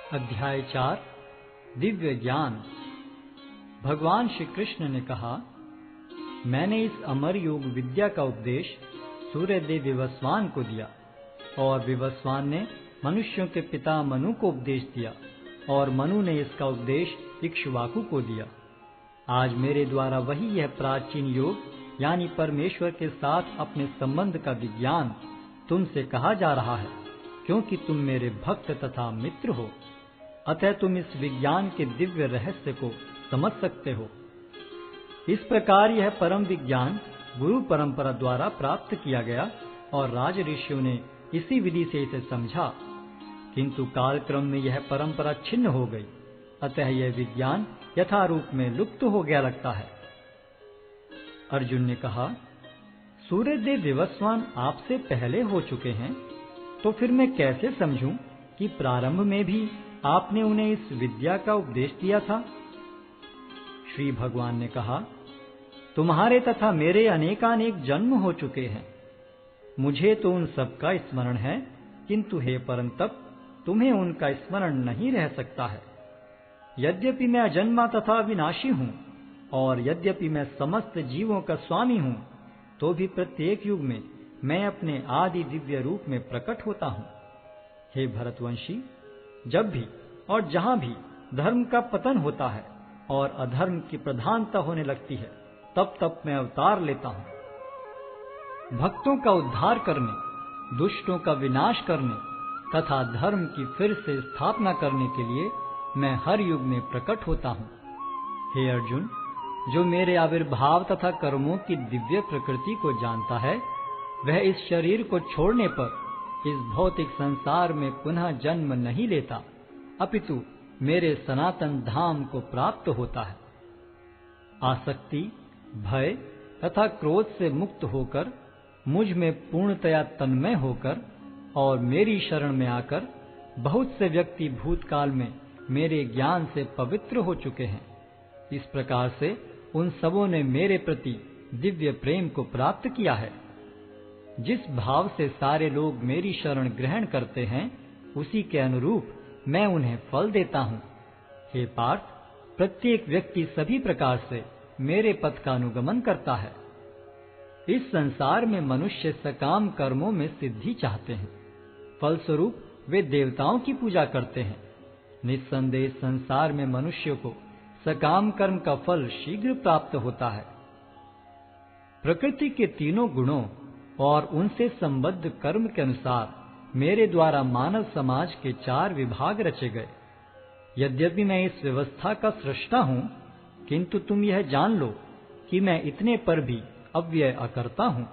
अध्याय 4 दिव्य ज्ञान। भगवान श्री कृष्ण ने कहा, मैंने इस अमर योग विद्या का उपदेश सूर्यदेव विवस्वान को दिया और विवस्वान ने मनुष्यों के पिता मनु को उपदेश दिया और मनु ने इसका उपदेश इक्ष्वाकु को दिया। आज मेरे द्वारा वही यह प्राचीन योग यानी परमेश्वर के साथ अपने संबंध का विज्ञान तुमसे कहा जा रहा है, क्योंकि तुम मेरे भक्त तथा मित्र हो। अतः तुम इस विज्ञान के दिव्य रहस्य को समझ सकते हो। इस प्रकार यह परम विज्ञान गुरु परंपरा द्वारा प्राप्त किया गया और राज ऋषियों ने इसी विधि से इसे समझा, किंतु कालक्रम में यह परंपरा छिन्न हो गई। अतः यह विज्ञान यथारूप में लुप्त हो गया लगता है। अर्जुन ने कहा, सूर्यदेव विवस्वान आपसे पहले हो चुके हैं, तो फिर मैं कैसे समझूं कि प्रारंभ में भी आपने उन्हें इस विद्या का उपदेश दिया था। श्री भगवान ने कहा, तुम्हारे तथा मेरे अनेकानेक जन्म हो चुके हैं। मुझे तो उन सब का स्मरण है, किंतु हे परंतप तुम्हें उनका स्मरण नहीं रह सकता है। यद्यपि मैं अजन्मा तथा विनाशी हूँ और यद्यपि मैं समस्त जीवों का स्वामी हूँ, तो भी प्रत्येक युग में मैं अपने आदि दिव्य रूप में प्रकट होता हूँ। हे भरतवंशी, जब भी और जहाँ भी धर्म का पतन होता है और अधर्म की प्रधानता होने लगती है, तब तब मैं अवतार लेता हूँ। भक्तों का उद्धार करने, दुष्टों का विनाश करने तथा धर्म की फिर से स्थापना करने के लिए मैं हर युग में प्रकट होता हूँ। हे अर्जुन, जो मेरे आविर्भाव तथा कर्मों की दिव्य प्रकृति को जानता है, वह इस शरीर को छोड़ने पर इस भौतिक संसार में पुनः जन्म नहीं लेता, अपितु मेरे सनातन धाम को प्राप्त होता है। आसक्ति, भय तथा क्रोध से मुक्त होकर, मुझ में पूर्णतया तन्मय होकर और मेरी शरण में आकर बहुत से व्यक्ति भूतकाल में मेरे ज्ञान से पवित्र हो चुके हैं। इस प्रकार से उन सबों ने मेरे प्रति दिव्य प्रेम को प्राप्त किया है। जिस भाव से सारे लोग मेरी शरण ग्रहण करते हैं, उसी के अनुरूप मैं उन्हें फल देता हूँ। हे पार्थ, प्रत्येक व्यक्ति सभी प्रकार से मेरे पथ का अनुगमन करता है। इस संसार में मनुष्य सकाम कर्मों में सिद्धि चाहते हैं, फलस्वरूप वे देवताओं की पूजा करते हैं। निस्संदेह संसार में मनुष्य को सकाम कर्म का फल शीघ्र प्राप्त होता है। प्रकृति के तीनों गुणों और उनसे संबद्ध कर्म के अनुसार मेरे द्वारा मानव समाज के 4 विभाग रचे गए। यद्यपि मैं इस व्यवस्था का सृष्टा हूँ, किंतु तुम यह जान लो कि मैं इतने पर भी अव्यय अकर्ता हूँ।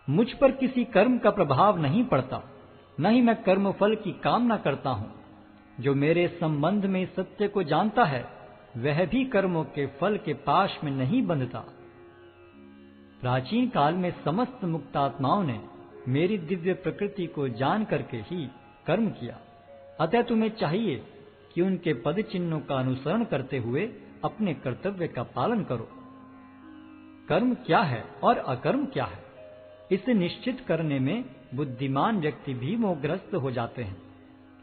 मुझ पर किसी कर्म का प्रभाव नहीं पड़ता, न ही मैं कर्म फल की कामना करता हूँ। जो मेरे संबंध में सत्य को जानता है, वह भी कर्मों के फल के पाश में नहीं बंधता। प्राचीन काल में समस्त मुक्तात्माओं ने मेरी दिव्य प्रकृति को जान करके ही कर्म किया। अतः तुम्हें चाहिए कि उनके पद चिन्हों का अनुसरण करते हुए अपने कर्तव्य का पालन करो। कर्म क्या है और अकर्म क्या है, इसे निश्चित करने में बुद्धिमान व्यक्ति भी मोहग्रस्त हो जाते हैं।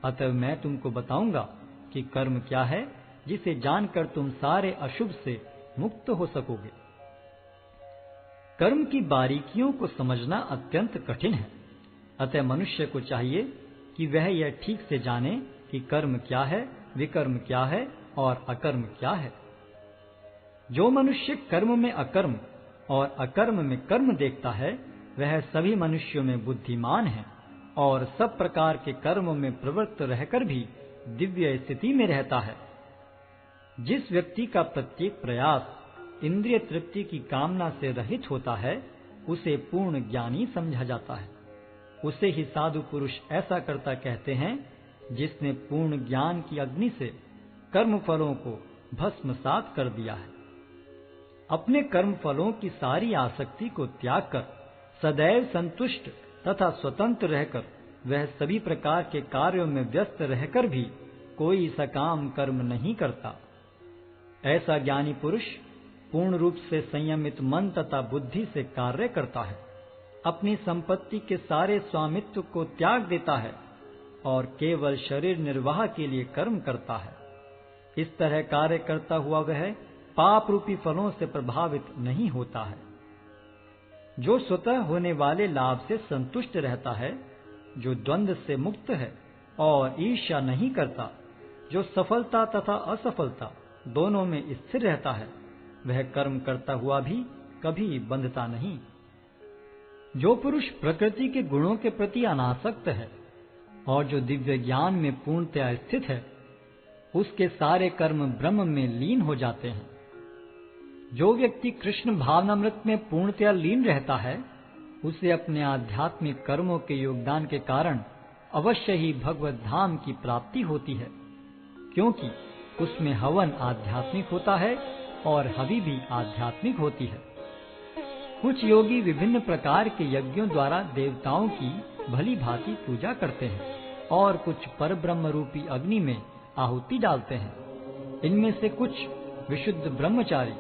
अतः मैं तुमको बताऊंगा कि कर्म क्या है, जिसे जानकर तुम सारे अशुभ से मुक्त हो सकोगे। कर्म की बारीकियों को समझना अत्यंत कठिन है। अतः मनुष्य को चाहिए कि वह यह ठीक से जाने कि कर्म क्या है, विकर्म क्या है और अकर्म क्या है। जो मनुष्य कर्म में अकर्म और अकर्म में कर्म देखता है, वह सभी मनुष्यों में बुद्धिमान है और सब प्रकार के कर्मों में प्रवृत्त रहकर भी दिव्य स्थिति में रहता है। जिस व्यक्ति का प्रत्येक प्रयास इंद्रिय तृप्ति की कामना से रहित होता है, उसे पूर्ण ज्ञानी समझा जाता है। उसे ही साधु पुरुष ऐसा करता कहते हैं, जिसने पूर्ण ज्ञान की अग्नि से कर्म फलों को भस्मसात कर दिया है। अपने कर्म फलों की सारी आसक्ति को त्याग कर सदैव संतुष्ट तथा स्वतंत्र रहकर वह सभी प्रकार के कार्यों में व्यस्त रहकर भी कोई सकाम कर्म नहीं करता। ऐसा ज्ञानी पुरुष पूर्ण रूप से संयमित मन तथा बुद्धि से कार्य करता है, अपनी संपत्ति के सारे स्वामित्व को त्याग देता है और केवल शरीर निर्वाह के लिए कर्म करता है। इस तरह कार्य करता हुआ वह पाप रूपी फलों से प्रभावित नहीं होता है। जो स्वतः होने वाले लाभ से संतुष्ट रहता है, जो द्वंद्व से मुक्त है और ईर्ष्या नहीं करता, जो सफलता तथा असफलता दोनों में स्थिर रहता है, वह कर्म करता हुआ भी कभी बंधता नहीं। जो पुरुष प्रकृति के गुणों के प्रति अनासक्त है और जो दिव्य ज्ञान में पूर्णतया स्थित है, उसके सारे कर्म ब्रह्म में लीन हो जाते हैं। जो व्यक्ति कृष्ण भावनामृत में पूर्णतया लीन रहता है, उसे अपने आध्यात्मिक कर्मों के योगदान के कारण अवश्य ही भगवत धाम की प्राप्ति होती है, क्योंकि उसमें हवन आध्यात्मिक होता है और हवि भी आध्यात्मिक होती है। कुछ योगी विभिन्न प्रकार के यज्ञों द्वारा देवताओं की भली भांति पूजा करते हैं और कुछ परब्रह्म रूपी अग्नि में आहुति डालते हैं। इनमें से कुछ विशुद्ध ब्रह्मचारी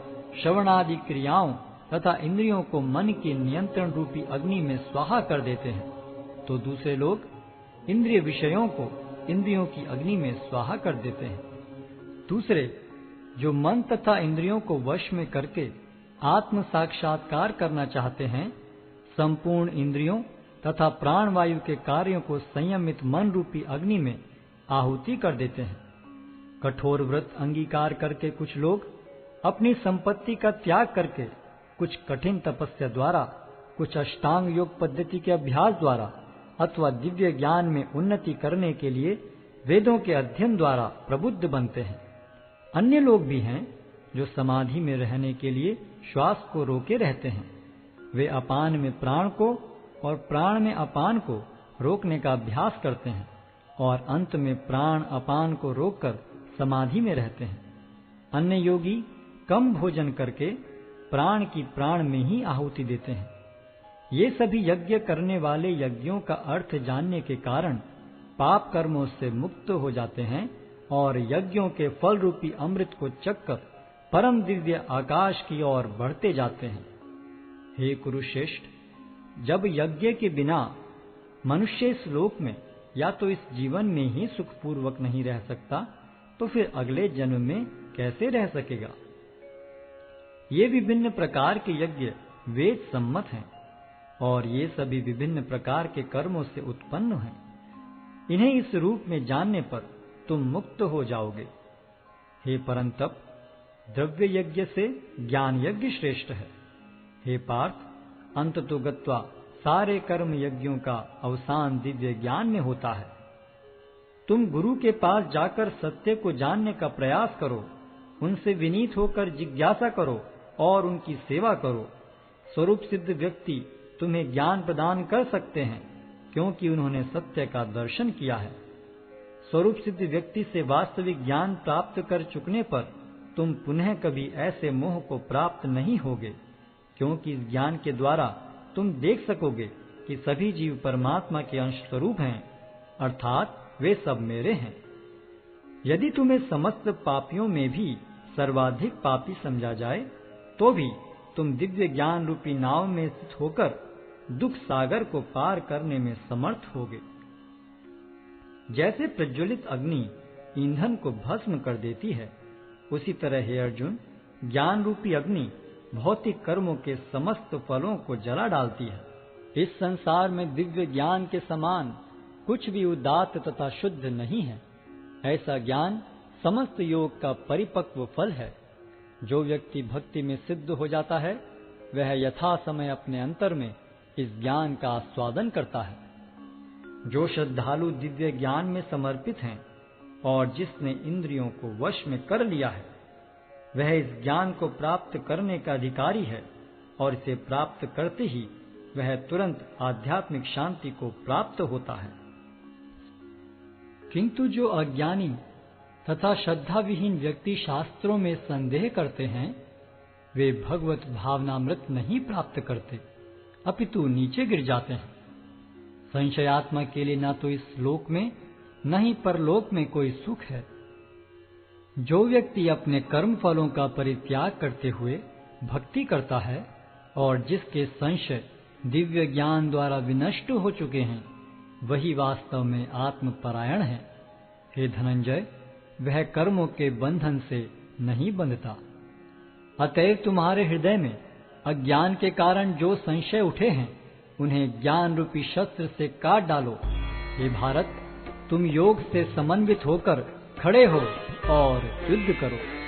श्रवणादि क्रियाओं तथा इंद्रियों को मन के नियंत्रण रूपी अग्नि में स्वाहा कर देते हैं, तो दूसरे लोग इंद्रिय विषयों को इंद्रियों की अग्नि में स्वाहा कर देते हैं। दूसरे, जो मन तथा इंद्रियों को वश में करके आत्म साक्षात्कार करना चाहते हैं, संपूर्ण इंद्रियों तथा प्राण वायु के कार्यों को संयमित मन रूपी अग्नि में आहुति कर देते हैं। कठोर व्रत अंगीकार करके कुछ लोग अपनी संपत्ति का त्याग करके कुछ कठिन तपस्या द्वारा, कुछ अष्टांग योग पद्धति के अभ्यास द्वारा अथवा दिव्य ज्ञान में उन्नति करने के लिए वेदों के अध्ययन द्वारा प्रबुद्ध बनते हैं। अन्य लोग भी हैं जो समाधि में रहने के लिए श्वास को रोके रहते हैं। वे अपान में प्राण को और प्राण में अपान को रोकने का अभ्यास करते हैं और अंत में प्राण अपान को रोककर समाधि में रहते हैं। अन्य योगी कम भोजन करके प्राण की प्राण में ही आहुति देते हैं। ये सभी यज्ञ करने वाले यज्ञों का अर्थ जानने के कारण पाप कर्मों से मुक्त हो जाते हैं और यज्ञों के फल रूपी अमृत को चखकर परम दिव्य आकाश की ओर बढ़ते जाते हैं। हे कुरुश्रेष्ठ, जब यज्ञ के बिना मनुष्य इस लोक में या तो इस जीवन में ही सुखपूर्वक नहीं रह सकता, तो फिर अगले जन्म में कैसे रह सकेगा। ये विभिन्न प्रकार के यज्ञ वेद सम्मत हैं और ये सभी विभिन्न प्रकार के कर्मों से उत्पन्न हैं। इन्हें इस रूप में जानने पर तुम मुक्त हो जाओगे। हे परंतप, द्रव्य यज्ञ से ज्ञान यज्ञ श्रेष्ठ है। हे पार्थ, अंततो गत्वा सारे कर्म यज्ञों का अवसान दिव्य ज्ञान में होता है। तुम गुरु के पास जाकर सत्य को जानने का प्रयास करो, उनसे विनीत होकर जिज्ञासा करो और उनकी सेवा करो। स्वरूप सिद्ध व्यक्ति तुम्हें ज्ञान प्रदान कर सकते हैं, क्योंकि उन्होंने सत्य का दर्शन किया है। स्वरूप सिद्ध व्यक्ति से वास्तविक ज्ञान प्राप्त कर चुकने पर तुम पुनः कभी ऐसे मोह को प्राप्त नहीं होगे, क्योंकि इस ज्ञान के द्वारा तुम देख सकोगे कि सभी जीव परमात्मा के अंश स्वरूप हैं, अर्थात वे सब मेरे हैं। यदि तुम्हें समस्त पापियों में भी सर्वाधिक पापी समझा जाए, तो भी तुम दिव्य ज्ञान रूपी नाव में स्थित होकर दुख सागर को पार करने में समर्थ होगे। जैसे प्रज्वलित अग्नि ईंधन को भस्म कर देती है, उसी तरह हे अर्जुन, ज्ञान रूपी अग्नि भौतिक कर्मों के समस्त फलों को जला डालती है। इस संसार में दिव्य ज्ञान के समान कुछ भी उदात्त तथा शुद्ध नहीं है। ऐसा ज्ञान समस्त योग का परिपक्व फल है। जो व्यक्ति भक्ति में सिद्ध हो जाता है, वह यथा समय अपने अंतर में इस ज्ञान का आस्वादन करता है। जो श्रद्धालु दिव्य ज्ञान में समर्पित हैं और जिसने इंद्रियों को वश में कर लिया है, वह इस ज्ञान को प्राप्त करने का अधिकारी है और इसे प्राप्त करते ही वह तुरंत आध्यात्मिक शांति को प्राप्त होता है। किंतु जो अज्ञानी तथा श्रद्धा विहीन व्यक्ति शास्त्रों में संदेह करते हैं, वे भगवत भावनामृत नहीं प्राप्त करते, अपितु नीचे गिर जाते हैं। संशयात्मा के लिए न तो इस लोक में न ही परलोक में कोई सुख है। जो व्यक्ति अपने कर्म फलों का परित्याग करते हुए भक्ति करता है और जिसके संशय दिव्य ज्ञान द्वारा विनष्ट हो चुके हैं, वही वास्तव में आत्मपरायण है। हे धनंजय, वह कर्मों के बंधन से नहीं बंधता। अतएव तुम्हारे हृदय में अज्ञान के कारण जो संशय उठे हैं, उन्हें ज्ञान रूपी शस्त्र से काट डालो। हे भारत, तुम योग से समन्वित होकर खड़े हो और युद्ध करो।